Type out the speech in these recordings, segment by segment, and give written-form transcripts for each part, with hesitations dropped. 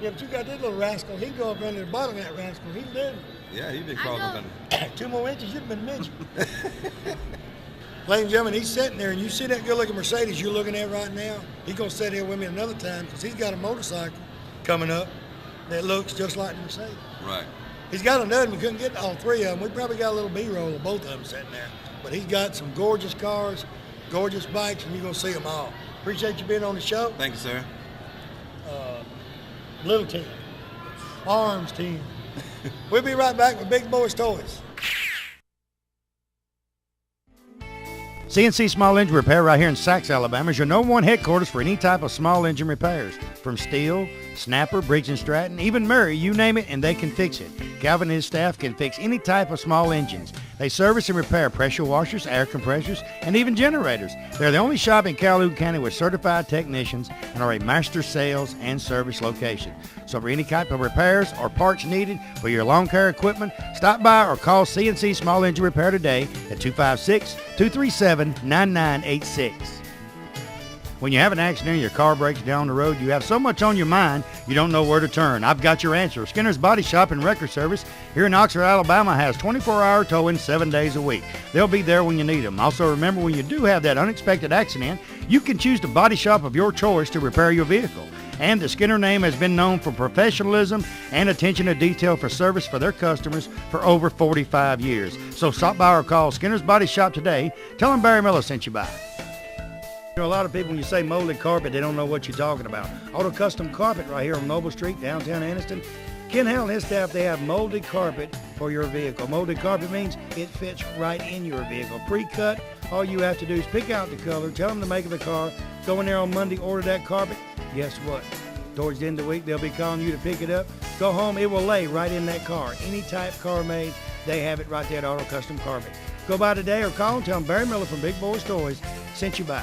Yeah, but you got this little rascal. He'd go up under the bottom of that rascal. He did. Yeah, he's been crawling up in. 2 more inches, you'd have been mentioned. Ladies and gentlemen, he's sitting there, and you see that good-looking Mercedes you're looking at right now? He's going to sit here with me another time because he's got a motorcycle coming up that looks just like the Mercedes. Right. He's got another one. We couldn't get all three of them. We probably got a little B-roll of both of them sitting there. But he's got some gorgeous cars, gorgeous bikes, and you're going to see them all. Appreciate you being on the show. Thank you, sir. Little team, arms team. We'll be right back with Big Boyz Toyz. CNC Small Engine Repair right here in Sachs, Alabama is your number one headquarters for any type of small engine repairs. From Steel, Snapper, Briggs & Stratton, even Murray, you name it, and they can fix it. Calvin and his staff can fix any type of small engines. They service and repair pressure washers, air compressors, and even generators. They're the only shop in Calhoun County with certified technicians and are a master sales and service location. So for any type of repairs or parts needed for your lawn care equipment, stop by or call CNC Small Engine Repair today at 256-237-9986. When you have an accident and your car breaks down the road, you have so much on your mind, you don't know where to turn. I've got your answer. Skinner's Body Shop and Record Service here in Oxford, Alabama has 24-hour towing 7 days a week. They'll be there when you need them. Also remember, when you do have that unexpected accident, you can choose the body shop of your choice to repair your vehicle. And the Skinner name has been known for professionalism and attention to detail for service for their customers for over 45 years. So stop by or call Skinner's Body Shop today. Tell them Barry Miller sent you by. You know, a lot of people, when you say molded carpet, they don't know what you're talking about. Auto Custom Carpet right here on Noble Street, downtown Anniston. Ken Howell and his staff, they have molded carpet for your vehicle. Molded carpet means it fits right in your vehicle. Pre-cut, all you have to do is pick out the color, tell them the make of the car, go in there on Monday, order that carpet. Guess what? Towards the end of the week, they'll be calling you to pick it up. Go home, it will lay right in that car. Any type car made, they have it right there at Auto Custom Carpet. Go by today or call and tell them Barry Miller from Big Boyz Toyz sent you by.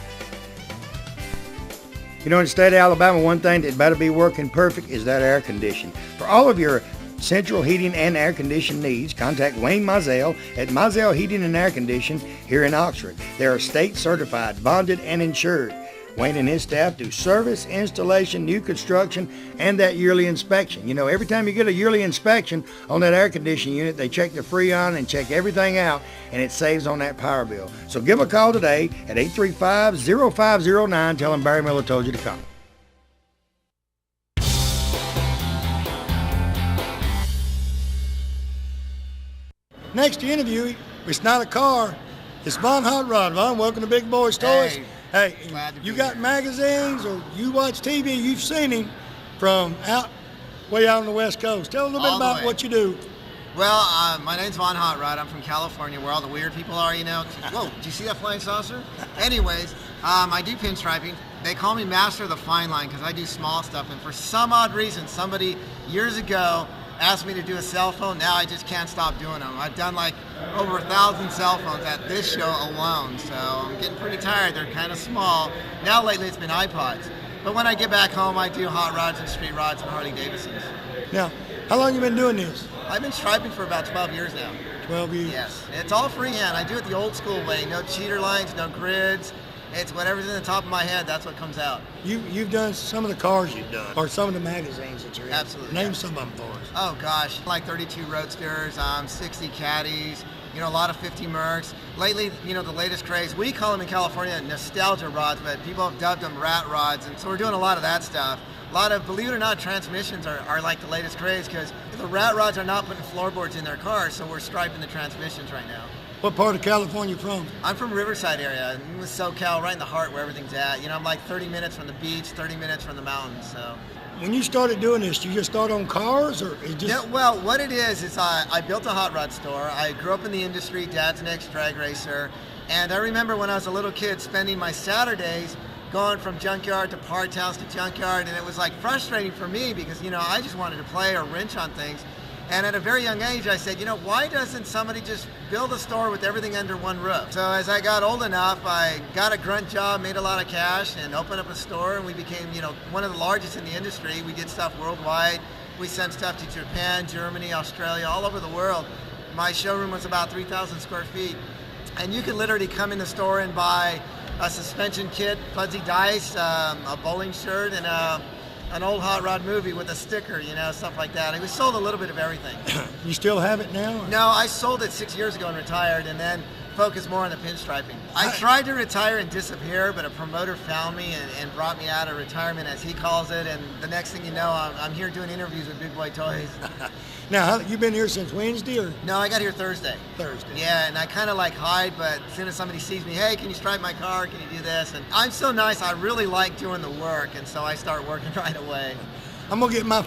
You know, in the state of Alabama, one thing that better be working perfect is that air condition. For all of your central heating and air condition needs, contact Wayne Mizell at Mizell Heating and Air Condition here in Oxford. They are state certified, bonded, and insured. Wayne and his staff do service, installation, new construction, and that yearly inspection. You know, every time you get a yearly inspection on that air conditioning unit, they check the Freon and check everything out, and it saves on that power bill. So give a call today at 835-0509. Tell them Barry Miller told you to come. Next interview, it's not a car, it's Von Hot Rod. Von, welcome to Big Boyz Toyz. Hey, you got magazines or you watch TV, you've seen him from way out on the West Coast. Tell a little bit about what you do. Well, my name's Von Hot Rod. I'm from California, where all the weird people are, you know. Whoa, did you see that flying saucer? Anyways, I do pinstriping. They call me Master of the Fine Line because I do small stuff. And for some odd reason, somebody years ago asked me to do a cell phone. Now I just can't stop doing them. I've done like over 1,000 cell phones at this show alone. So I'm getting pretty tired. They're kind of small. Now lately it's been iPods. But when I get back home, I do hot rods and street rods and Harley Davidsons. Now, how long you been doing this? I've been striping for about 12 years now. 12 years? Yes. It's all freehand. I do it the old school way. No cheater lines, no grids. It's whatever's in the top of my head, that's what comes out. You've done some of the cars you've done, or some of the magazines that you're in. Absolutely. Name some of them for us. Oh gosh, like 32 Roadsters, 60 Caddies, you know, a lot of 50 Mercs. Lately, you know, the latest craze, we call them in California nostalgia rods, but people have dubbed them rat rods, and so we're doing a lot of that stuff. A lot of, believe it or not, transmissions are like the latest craze, because the rat rods are not putting floorboards in their cars, so we're striping the transmissions right now. What part of California you from? I'm from Riverside area, in SoCal, right in the heart where everything's at. You know, I'm like 30 minutes from the beach, 30 minutes from the mountains, so. When you started doing this, you just started on cars, or it just? Yeah, well, what it is I built a hot rod store. I grew up in the industry, dad's an ex-drag racer, and I remember when I was a little kid spending my Saturdays going from junkyard to part house to junkyard, and it was like frustrating for me because, you know, I just wanted to play or wrench on things. And at a very young age, I said, you know, why doesn't somebody just build a store with everything under one roof? So as I got old enough, I got a grunt job, made a lot of cash, and opened up a store, and we became, you know, one of the largest in the industry. We did stuff worldwide. We sent stuff to Japan, Germany, Australia, all over the world. My showroom was about 3,000 square feet. And you could literally come in the store and buy a suspension kit, fuzzy dice, a bowling shirt, and a an old hot rod movie with a sticker, you know, stuff like that. We sold a little bit of everything. You still have it now? Or? No, I sold it 6 years ago and retired, and then focused more on the pinstriping. I tried to retire and disappear, but a promoter found me and brought me out of retirement, as he calls it, and the next thing you know, I'm here doing interviews with Big Boy Toys. Now, you been here since Wednesday, or? No, I got here Thursday. Thursday. Yeah, and I kind of like hide, but as soon as somebody sees me, hey, can you stripe my car? Can you do this? And I'm so nice, I really like doing the work, and so I start working right away. I'm going to get my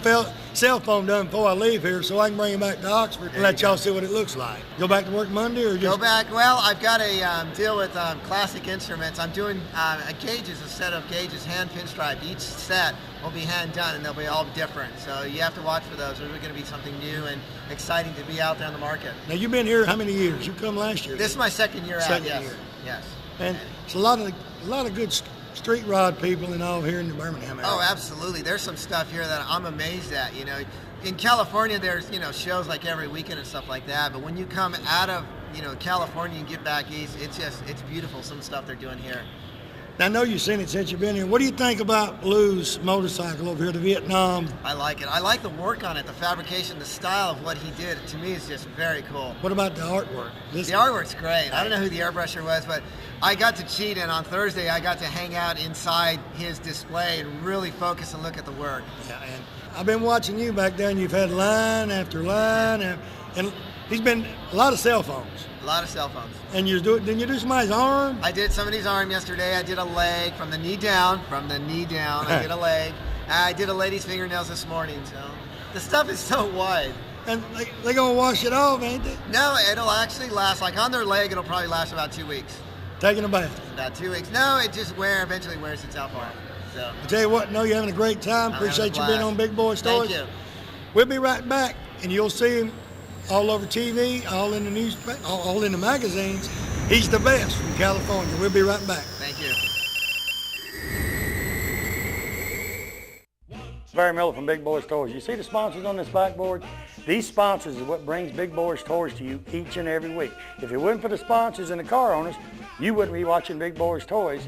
cell phone done before I leave here so I can bring it back to Oxford and let y'all see what it looks like. Go back to work Monday or just... Go back. Well, I've got a deal with Classic Instruments. I'm doing gauges, a set of gauges, hand pinstripe. Each set will be hand done and they'll be all different. So you have to watch for those. There's going to be something new and exciting to be out there in the market. Now, you've been here how many years? You come last year? This is my second year out, yes. Yes. And it's a lot of good street rod people and all here in the Birmingham area. Oh, absolutely. There's some stuff here that I'm amazed at. You know, in California, there's, you know, shows like every weekend and stuff like that. But when you come out of, you know, California and get back east, it's beautiful, some stuff they're doing here. Now, I know you've seen it since you've been here. What do you think about Blue's motorcycle over here to Vietnam? I like it. I like the work on it, the fabrication, the style of what he did. To me, is just very cool. What about the artwork? The artwork's great. I don't know who the airbrusher was, but I got to cheat, and on Thursday, I got to hang out inside his display and really focus and look at the work. Yeah, and I've been watching you back there, and you've had line after line, and he's been a lot of cell phones. A lot of cell phones. And didn't you do somebody's arm? I did somebody's arm yesterday. I did a leg from the knee down. I did a leg. I did a lady's fingernails this morning. So the stuff is so wide. And they're going to wash it off, ain't they? No, it'll actually last, like on their leg, it'll probably last about 2 weeks. Taking a bath? About 2 weeks. No, it just eventually wears itself off. So. I tell you what, you're having a great time. Appreciate you being on Big Boyz Toys. Thank you. We'll be right back, and you'll see him all over TV, all in the news, all in the magazines. He's the best from California. We'll be right back. Thank you. Barry Miller from Big Boyz Toys. You see the sponsors on this backboard? These sponsors is what brings Big Boyz Toys to you each and every week. If it wasn't for the sponsors and the car owners, you wouldn't be watching Big Boyz Toys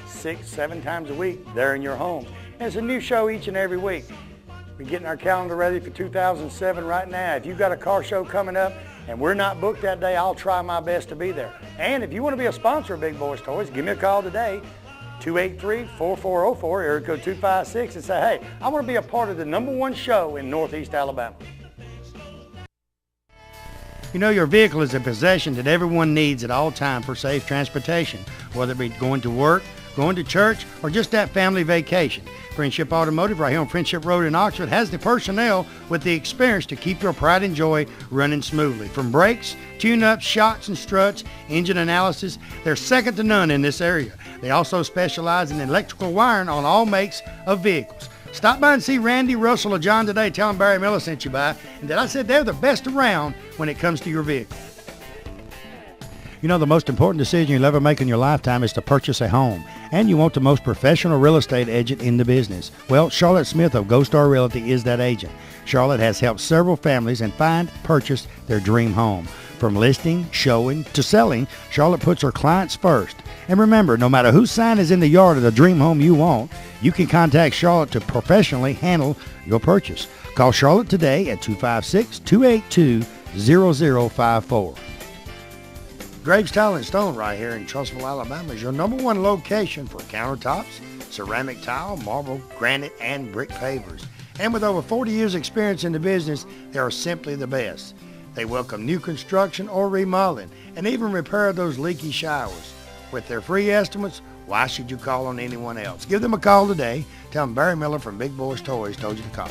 6-7 times a week there in your home. And it's a new show each and every week. We're getting our calendar ready for 2007 right now. If you've got a car show coming up and we're not booked that day, I'll try my best to be there. And if you want to be a sponsor of Big Boyz Toys, give me a call today, 283-4404, area code 256, and say, hey, I want to be a part of the #1 show in Northeast Alabama. You know, your vehicle is a possession that everyone needs at all times for safe transportation, whether it be going to work, going to church, or just that family vacation. Friendship Automotive right here on Friendship Road in Oxford has the personnel with the experience to keep your pride and joy running smoothly. From brakes, tune-ups, shocks and struts, engine analysis, they're second to none in this area. They also specialize in electrical wiring on all makes of vehicles. Stop by and see Randy, Russell, or John today. Tell them Barry Miller sent you by, and that I said they're the best around when it comes to your vehicle. You know, the most important decision you'll ever make in your lifetime is to purchase a home, and you want the most professional real estate agent in the business. Well, Charlotte Smith of Gold Star Realty is that agent. Charlotte has helped several families and purchase their dream home. From listing, showing, to selling, Charlotte puts her clients first. And remember, no matter whose sign is in the yard of the dream home you want, you can contact Charlotte to professionally handle your purchase. Call Charlotte today at 256-282-0054. Graves Tile and Stone right here in Trussville, Alabama is your #1 location for countertops, ceramic tile, marble, granite, and brick pavers. And with over 40 years experience in the business, they are simply the best. They welcome new construction or remodeling and even repair those leaky showers. With their free estimates, why should you call on anyone else? Give them a call today. Tell them Barry Miller from Big Boyz Toys told you to call.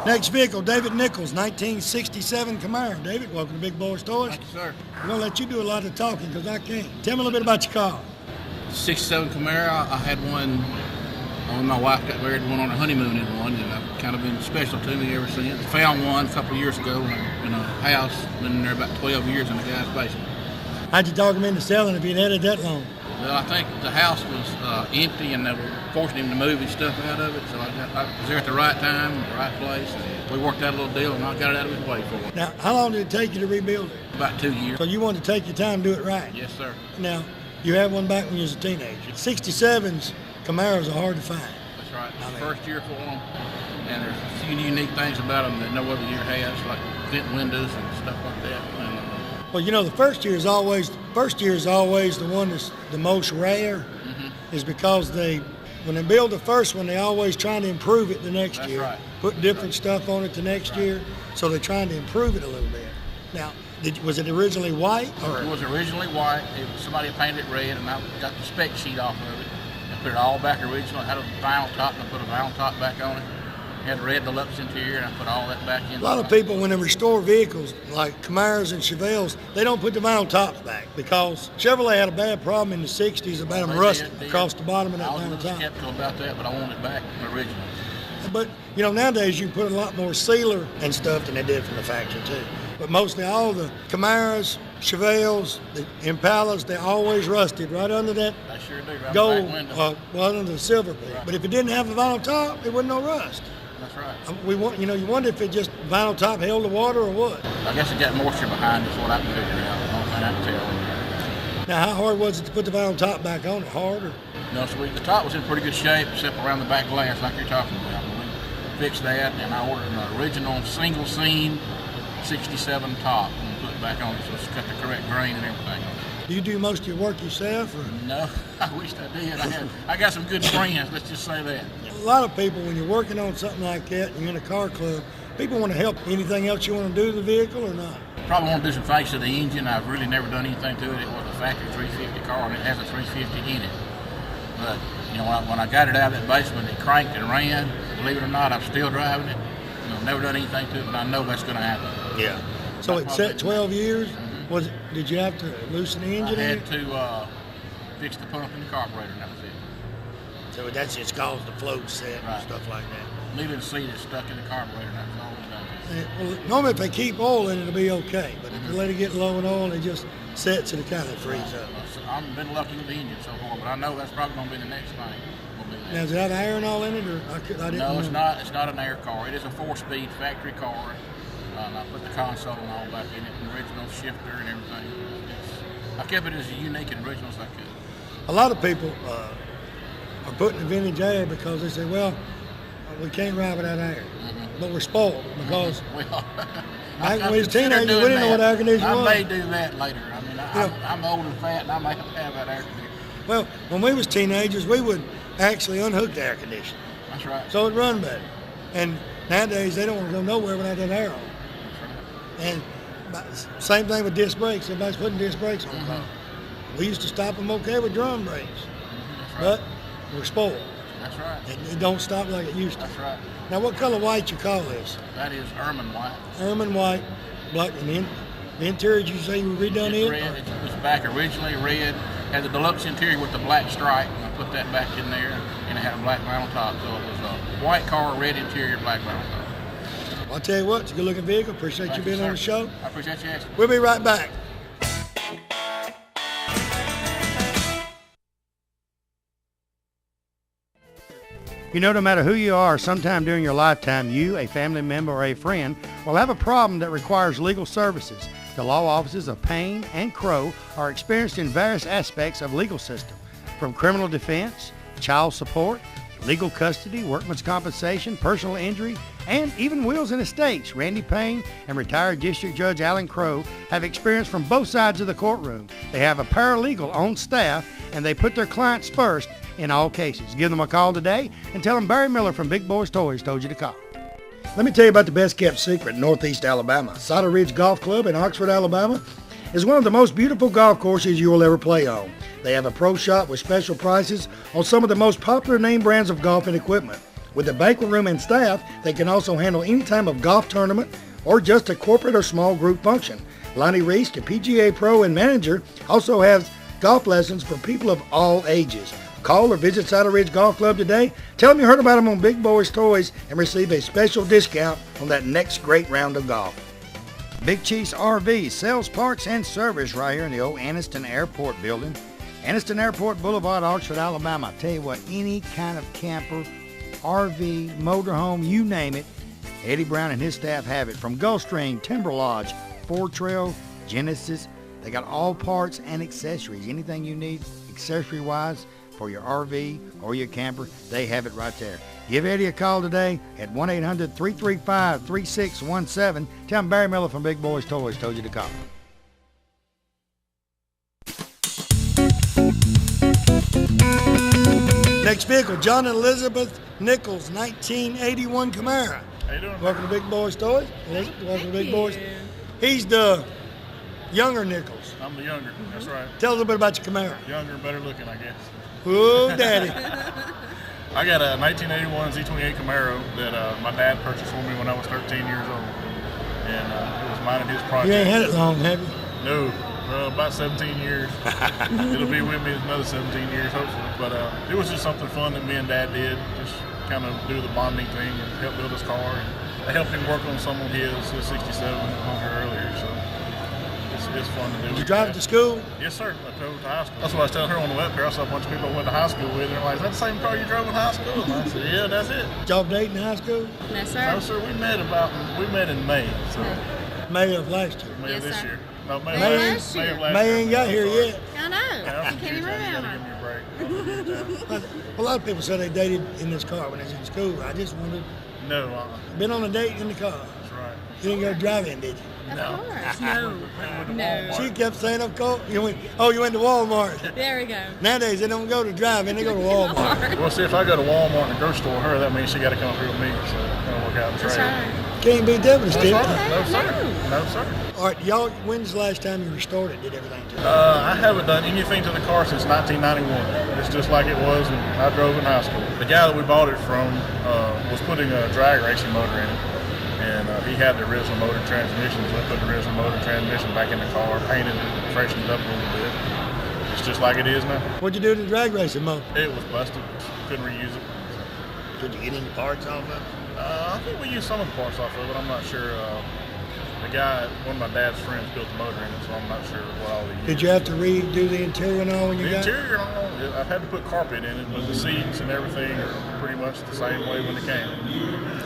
Next vehicle, David Nichols, 1967 Camaro. David, welcome to Big Boyz Toys. Thank you, sir. I'm going to let you do a lot of talking because I can't. Tell me a little bit about your car. 67 Camaro. I had one when my wife got married, one on her honeymoon in one, and I've kind of been special to me ever since. Found one a couple of years ago in a house. Been in there about 12 years in the guy's basement. How'd you talk him into selling if you'd had it that long? Well, I think the house was empty and they were forcing him to move his stuff out of it, so I was there at the right time, the right place. we worked out a little deal, and I got it out of his way for him. Now, how long did it take you to rebuild it? About 2 years. So you wanted to take your time and do it right? Yes, sir. Now, you had one back when you was a teenager. 67s, Camaros are hard to find. That's right. It's the first year for them, and there's a few unique things about them that no other year has, like vent windows and stuff like that. And, well, you know, the first year is always the one that's the most rare, is because when they build the first one, they always trying to improve it the next That's year. right. Put different stuff on it the next year, so they're trying to improve it a little bit. Now, was it originally white? Or? It was originally white. Somebody painted it red, and I got the spec sheet off of it and put it all back original. I had a vinyl top, and I put a vinyl top back on it. Had a red deluxe interior, and I put all that back in. A lot of people, when they restore vehicles like Camaros and Chevelles, they don't put the vinyl tops back because Chevrolet had a bad problem in the 60s about them rusting across the bottom of that vinyl top. I was a vinyl little top. skeptical about that, but I want it back original. But, you know, nowadays you put a lot more sealer and stuff than they did from the factory, too. But mostly all the Camaros, Chevelles, the Impalas, they're always rusted right under that I sure do, right gold, back window. well, under the silver plate. Right. But if it didn't have the vinyl top, it wasn't no rust. That's right. You wonder if it just vinyl top held the water or what. I guess it got moisture behind it, is what I can figure out. The only thing I can tell. Now, how hard was it to put the vinyl top back on it? Hard or? No, so the top was in pretty good shape, except around the back glass, like you're talking about. We fixed that, and I ordered an original single seam 67 top and put it back on it, so it's got the correct grain and everything. Do you do most of your work yourself? Or? No, I wished I did. I got some good friends, let's just say that. A lot of people, when you're working on something like that and you're in a car club, people want to help. Anything else you want to do to the vehicle or not? Probably want to do some things to the engine. I've really never done anything to it. It was a factory 350 car, and it has a 350 in it. But, you know, when I got it out of that basement, it cranked and ran. Believe it or not, I'm still driving it. You know, never done anything to it, but I know that's going to happen. Yeah. So it set 12 years? Did you have to loosen the engine? I had to fix the pump and the carburetor, and that was it. So that's just caused the float set and stuff like that. Needed a seat that's stuck in the carburetor, and that's all it does. Well, normally if they keep oil in it, it'll be okay. But if you let it get low in oil, it just sets and it kind of frees up. I've been lucky with the engine so far, but I know that's probably going to be the next thing. Now, does it have air and all in it, or I didn't know? No, it's not. It's not an air car. It is a 4-speed factory car. And I put the console and all back in it, an original shifter and everything. I kept it as unique and original as I could. A lot of people are putting the vintage air because they say, well, we can't ride without air. But we're spoiled because Well, back when we was teenagers, we didn't know what air conditioning was. I may do that later. I mean, I'm old and fat, and I may have to have that air conditioning. Well, when we was teenagers, we would actually unhook the air conditioner. That's right. So it'd run better. And nowadays, they don't want to go nowhere without that air on. And same thing with disc brakes. Everybody's putting disc brakes on the car. We used to stop them okay with drum brakes. That's right. But we're spoiled. That's right. And it don't stop like it used to. That's right. Now, what color white you call this? That is ermine white. Ermine white, black, and the interior, did you say you redone It's it? red. It was back originally red. Had the deluxe interior with the black stripe. And I put that back in there, and it had a black vinyl top. So it was a white car, red interior, black vinyl top. Well, I'll tell you what, it's a good looking vehicle. Appreciate you being on the show. I appreciate you asking. We'll be right back. You know, no matter who you are, sometime during your lifetime, you, a family member, or a friend will have a problem that requires legal services. The law offices of Payne and Crow are experienced in various aspects of legal system, from criminal defense, child support, legal custody, workman's compensation, personal injury, and even wills and estates. Randy Payne and retired District Judge Alan Crow have experience from both sides of the courtroom. They have a paralegal on staff, and they put their clients first in all cases. Give them a call today and tell them Barry Miller from Big Boyz Toyz told you to call. Let me tell you about the best kept secret in Northeast Alabama. Cider Ridge Golf Club in Oxford, Alabama is one of the most beautiful golf courses you will ever play on. They have a pro shop with special prices on some of the most popular name brands of golf and equipment. With a banquet room and staff, they can also handle any type of golf tournament or just a corporate or small group function. Lonnie Reese, the PGA Pro and manager, also has golf lessons for people of all ages. Call or visit Cider Ridge Golf Club today. Tell them you heard about them on Big Boyz Toyz and receive a special discount on that next great round of golf. Big Chiefs RV sells parts and service right here in the old Anniston Airport building. Anniston Airport Boulevard, Oxford, Alabama. I tell you what, any kind of camper, RV, motorhome, you name it, Eddie Brown and his staff have it. From Gulfstream, Timber Lodge, Ford Trail, Genesis, they got all parts and accessories. Anything you need accessory-wise for your RV or your camper, they have it right there. Give Eddie a call today at 1-800-335-3617. Tell him Barry Miller from Big Boyz Toys told you to call. Next vehicle, John and Elizabeth Nichols, 1981 Camaro. How you doing? Welcome to Big Boyz Toys. Elizabeth, welcome to Big Boys. He's the younger Nichols. I'm the younger. That's right. Tell us a little bit about your Camaro. Younger, better looking, I guess. Oh, daddy. I got a 1981 Z28 Camaro that my dad purchased for me when I was 13 years old. And it was mine and his project. You ain't had it long, have you? No, about 17 years. It'll be with me another 17 years, hopefully. But it was just something fun that me and Dad did, just kind of do the bonding thing and help build his car. And I helped him work on some of his 67 on her earlier, so it's fun to do. Did you drive it to school? Yes, sir. I drove to high school. That's what I was telling her on the way up here. I saw a bunch of people I went to high school with, and they're like, "Is that the same car you drove in high school?" And I said, "Yeah, that's it." Did y'all date in high school? No, sir. No, sir. We met in May. So May of last year. May Yes, of this sir. year. No, May, May of last May year. of last May year. ain't got here Sorry. yet. I know. Yeah, You can't even you gotta remember. give me a break. I'll give you time. A lot of people say they dated in this car when they was in school. I just wondered, No, been on a date in the car. that's right. You didn't go driving, did you? Of No. course. We No. went to No. Walmart. She kept saying, of course, you went to Walmart. There we go. Nowadays, they don't go to driving, they go to Walmart. Well, see, if I go to Walmart and the grocery store with her, that means she got to come through with me. So it's gonna work out in That's trade. right. Can't be devastated. That's right. No, sir. No. No, sir. All right, y'all, when's the last time you restored it, did everything to it? I haven't done anything to the car since 1991. It's just like it was when I drove in high school. The guy that we bought it from was putting a drag racing motor in it. And he had the original motor transmission, so I put the original motor transmission back in the car, painted it, freshened it up a little bit. It's just like it is now. What'd you do to the drag racing motor? It was busted. Couldn't reuse it. Did you get any parts off of it? I think we used some of the parts off of it. I'm not sure. The guy, one of my dad's friends, built the motor in it, so I'm not sure what all he used. Did you have to redo the interior and all when you The got it? interior, I've had to put carpet in it, but the seats and everything are pretty much the same way when it came.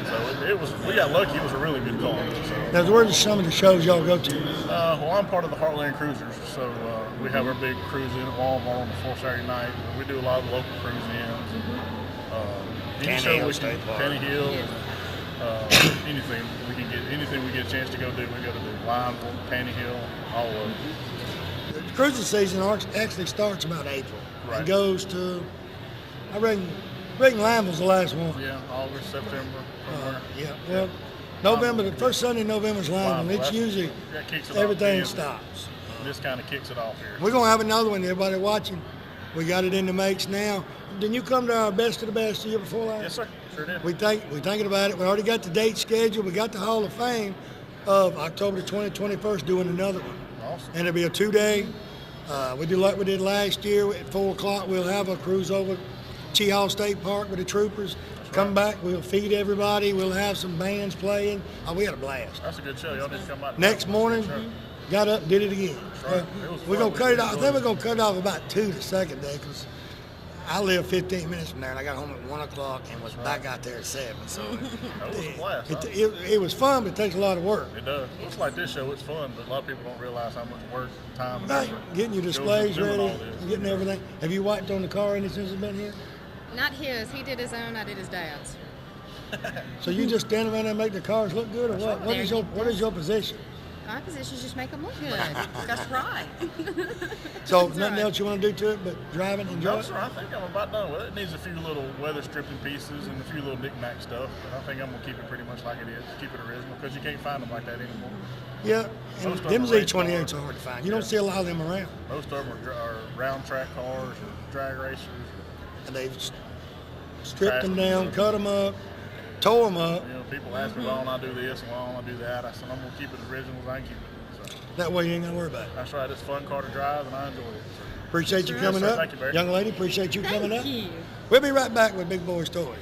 So it was. We got lucky. It was a really good car. So. Now, where's some of the shows y'all go to? Well, I'm part of the Heartland Cruisers, so we have our big cruise in at Walmart on the fourth Saturday night. We do a lot of local cruise-ins. Any show we can, Penny Hill, anything we get a chance to go do, we go to do. Lineville, Penny Hill, all of them. The cruising season actually starts about April. Right. It goes to, I reckon Lineville's the last one. Yeah, August, September, somewhere. Yeah, well, November, the first Sunday in November is Lineville. It's usually, that kicks it everything off. stops. This kind of kicks it off here. We're going to have another one, everybody watching. We got it in the makes now. Didn't you come to our Best of the Best the year before last? Yes, sir. Sure did. We're thinking about it. We already got the date scheduled. We got the Hall of Fame of October the 20th, 21st doing another one. Awesome. And it'll be a 2-day. We do like we did last year. At 4 o'clock, we'll have a cruise over Chee Hall State Park with the troopers. Come back, we'll feed everybody. We'll have some bands playing. Oh, we had a blast. That's a good show. Y'all need to come out. Next morning, Sure. got up, did it again. Right. It was We're fun. going to cut it off. I think we're going to cut it off about 2 the second day because I live 15 minutes from there, and I got home at 1 o'clock and was back out there at 7. So That was a blast. Huh? it was fun, but it takes a lot of work. It does. Looks like this show. It's fun, but a lot of people don't realize how much work, time, and Right, effort getting your goes displays into doing ready, all this. getting everything. Have you wiped on the car any since it's been here? Not his. He did his own. I did his dad's. So you just stand around there and make the cars look good, or what? What is your position? My position is just make them look good. That's right. So That's nothing right. else you want to do to it but drive it and enjoy No, it? sir. I think I'm about done with it. It needs a few little weather stripping pieces and a few little knick-knack stuff, but I think I'm going to keep it pretty much like it is. Keep it original, because you can't find them like that anymore. Yeah, and Most of them them are race Z28s cars. are hard to find. You don't Yeah. see a lot of them around. Most of them are round track cars or drag racers. And they've stripped them down, cut them up, tore them up. You know, people ask me, why don't I do this and why don't I do that? I said, I'm going to keep it as original as I can keep it. So That way you ain't got to worry about it. that's right. It's a fun car to drive, and I enjoy it. So. Appreciate you Yes, coming sir. up. Thank you, Barry. Young lady, appreciate you coming up. Thank you. We'll be right back with Big Boyz Toys.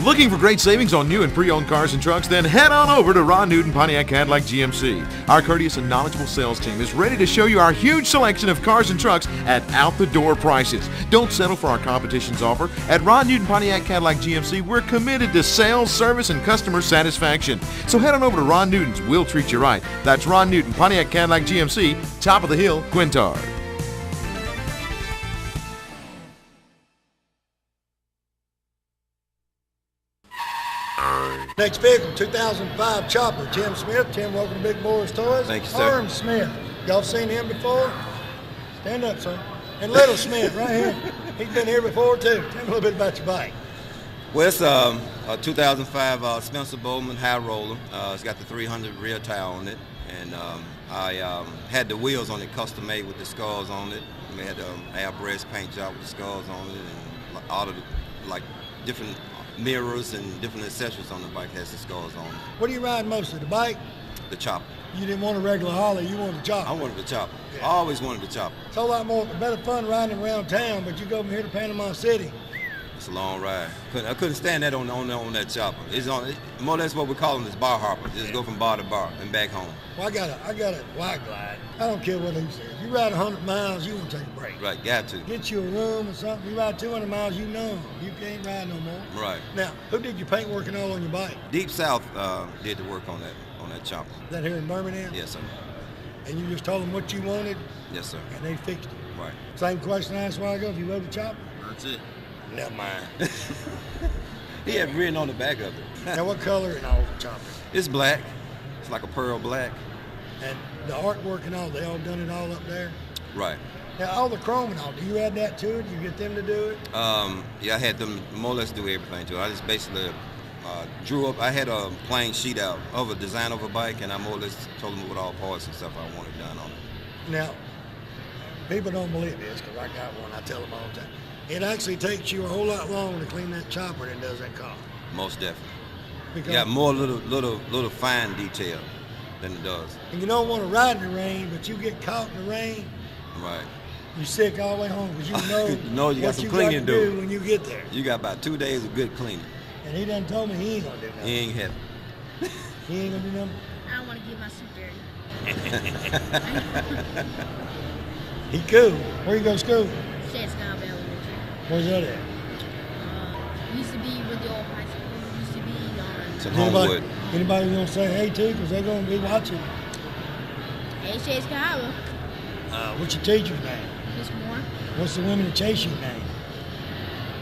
Looking for great savings on new and pre-owned cars and trucks? Then head on over to Ron Newton Pontiac Cadillac GMC. Our courteous and knowledgeable sales team is ready to show you our huge selection of cars and trucks at out-the-door prices. Don't settle for our competition's offer. At Ron Newton Pontiac Cadillac GMC, we're committed to sales, service, and customer satisfaction. So head on over to Ron Newton's. We'll treat you right. That's Ron Newton Pontiac Cadillac GMC, top of the hill, Quintard. Next vehicle, 2005 Chopper, Tim Smith. Tim, welcome to Big Boyz Toys. Thank you, sir. Arm Smith. Y'all seen him before? Stand up, son. And Little Smith, right here. He's been here before, too. Tell me a little bit about your bike. Well, it's a 2005 Spencer Bowman High Roller. It's got the 300 rear tire on it, and I had the wheels on it custom made with the scars on it. We had the airbrush paint job with the scars on it, and all of the different mirrors and different accessories on the bike has the scars on it. What do you ride mostly, the bike? The chopper. You didn't want a regular Harley, you wanted a chopper. I wanted the chopper. Yeah. I always wanted the chopper. It's a lot more, better fun riding around town, but you go from here to Panama City. It's a long ride. I couldn't stand that on that chopper. It's more or less what we call them is bar hopper. Just go from bar to bar and back home. Well, I got a wide glide. I don't care what he says. You ride 100 miles, you want to take a break. Right, got to. Get you a room or something. You ride 200 miles, you know you can't ride no more. Right. Now, who did your paint work and all on your bike? Deep South did the work on that chopper. Is that here in Birmingham? Yes, sir. And you just told them what you wanted, Yes, sir. and they fixed it. Right. Same question I asked a while ago. If you rode a chopper? That's it. Never mind. He had written on the back of it. Now, what color and all the chopper? It's black. It's like a pearl black. And the artwork and all, they all done it all up there? Right. Now, all the chrome and all, do you add that to it? Do you get them to do it? Yeah, I had them more or less do everything to it. I just basically drew up. I had a plain sheet out of a design of a bike, and I more or less told them what all parts and stuff I wanted done on it. Now, people don't believe this because I got one. I tell them all the time. It actually takes you a whole lot longer to clean that chopper than it does that car. Most definitely. Because You got more little fine detail than it does. And you don't want to ride in the rain, but you get caught in the rain, Right. you're sick all the way home because you know, You know you got what some you cleaning got to to do. do when you get there. You got about 2 days of good cleaning. And he done told me he ain't gonna do nothing. He ain't happy. He ain't gonna do nothing. I don't want to get my suit dirty. He cool. Where you go to school? Chatscott Elementary. Where's that at? Used to be with the old high school. Used to be It's on in Homewood. Anybody gonna say hey to? Because they're gonna be watching. Chatscott. What's your teacher's name? Miss Moore. What's the women that chase you name?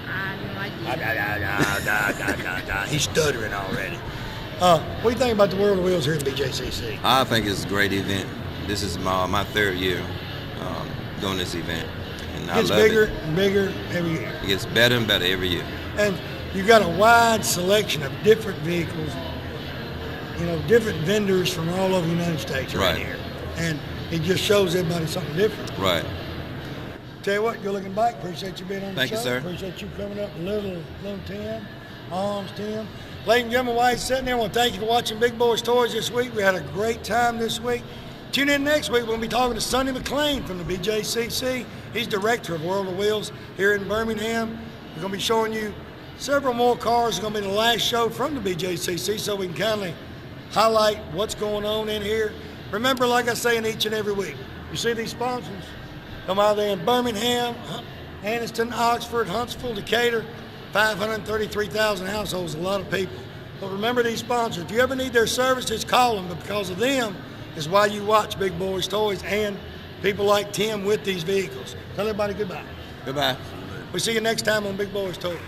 I have no idea. He's stuttering already. What do you think about the World of Wheels here at BJCC? I think it's a great event. This is my third year doing this event, and I It gets love bigger it. and bigger every year. It gets better and better every year. And you got a wide selection of different vehicles, different vendors from all over the United States right Right. here. And it just shows everybody something different. Right. Tell you what, good looking bike. Appreciate you being on the Thank show. you, sir. Appreciate you coming up, little Tim, arms Tim. Ladies and gentlemen, while he's sitting there, I want to thank you for watching Big Boyz Toys this week. We had a great time this week. Tune in next week. We're going to be talking to Sonny McLean from the BJCC. He's director of World of Wheels here in Birmingham. We're going to be showing you several more cars. It's going to be the last show from the BJCC, so we can kind of highlight what's going on in here. Remember, like I say in each and every week, you see these sponsors? Come out there in Birmingham, Anniston, Oxford, Huntsville, Decatur, 533,000 households, a lot of people. But remember these sponsors. If you ever need their services, call them. But because of them is why you watch Big Boyz Toys and people like Tim with these vehicles. Tell everybody goodbye. Goodbye. We'll see you next time on Big Boyz Toys.